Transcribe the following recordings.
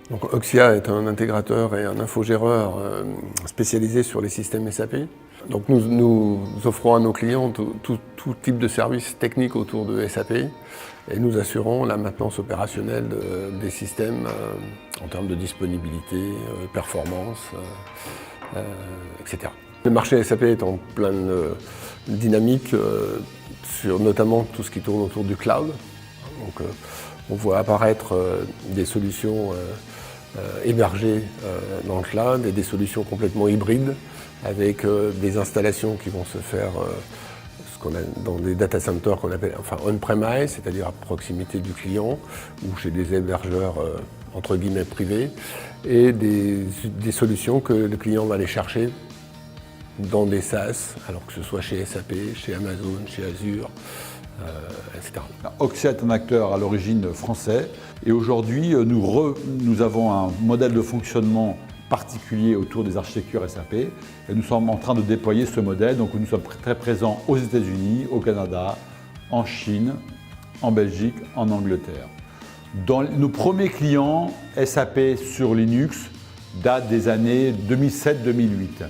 Donc Oxia est un intégrateur et un infogéreur spécialisé sur les systèmes SAP. Donc nous offrons à nos clients tout type de services techniques autour de SAP et nous assurons la maintenance opérationnelle des systèmes en termes de disponibilité, performance, etc. Le marché SAP est en pleine dynamique sur notamment tout ce qui tourne autour du cloud. Donc, on voit apparaître des solutions hébergées dans le cloud et des solutions complètement hybrides avec des installations qui vont se faire dans des data centers qu'on appelle on-premise, c'est-à-dire à proximité du client ou chez des hébergeurs entre guillemets privés, et des solutions que le client va aller chercher dans des SaaS, alors que ce soit chez SAP, chez Amazon, chez Azure, etc. Oxia est un acteur à l'origine français et aujourd'hui nous avons un modèle de fonctionnement particulier autour des architectures SAP et nous sommes en train de déployer ce modèle. Donc nous sommes très présents aux États-Unis, au Canada, en Chine, en Belgique, en Angleterre. Nos premiers clients SAP sur Linux datent des années 2007-2008.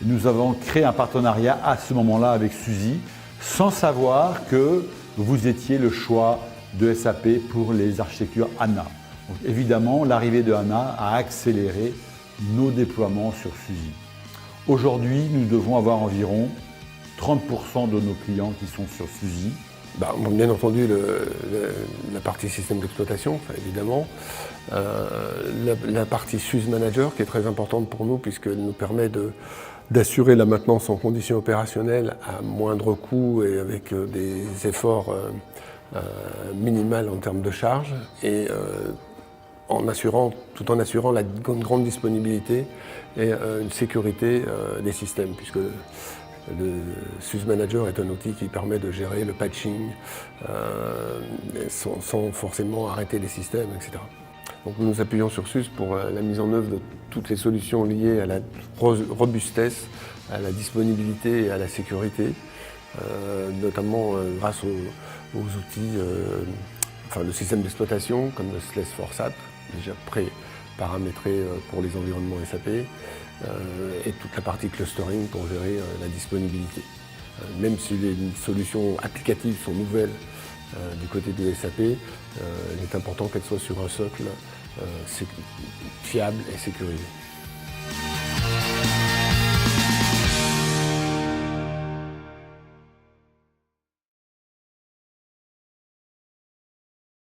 Nous avons créé un partenariat à ce moment-là avec SUSE, sans savoir que vous étiez le choix de SAP pour les architectures HANA. Donc évidemment, l'arrivée de HANA a accéléré nos déploiements sur SUSE. Aujourd'hui, nous devons avoir environ 30% de nos clients qui sont sur SUSE. Bien entendu, la partie système d'exploitation, évidemment. La partie SUSE Manager, qui est très importante pour nous, puisqu'elle nous permet d'assurer la maintenance en conditions opérationnelles à moindre coût et avec des efforts minimaux en termes de charge, et tout en assurant la grande disponibilité et une sécurité des systèmes, puisque le SUSE Manager est un outil qui permet de gérer le patching sans forcément arrêter les systèmes, etc. Donc nous nous appuyons sur SUSE pour la mise en œuvre de toutes les solutions liées à la robustesse, à la disponibilité et à la sécurité, notamment grâce aux outils, le système d'exploitation comme le SLES4SAP, déjà pré-paramétré pour les environnements SAP, et toute la partie clustering pour gérer la disponibilité. Même si les solutions applicatives sont nouvelles du côté de SAP, il est important qu'elles soient sur un socle fiable et sécurisé.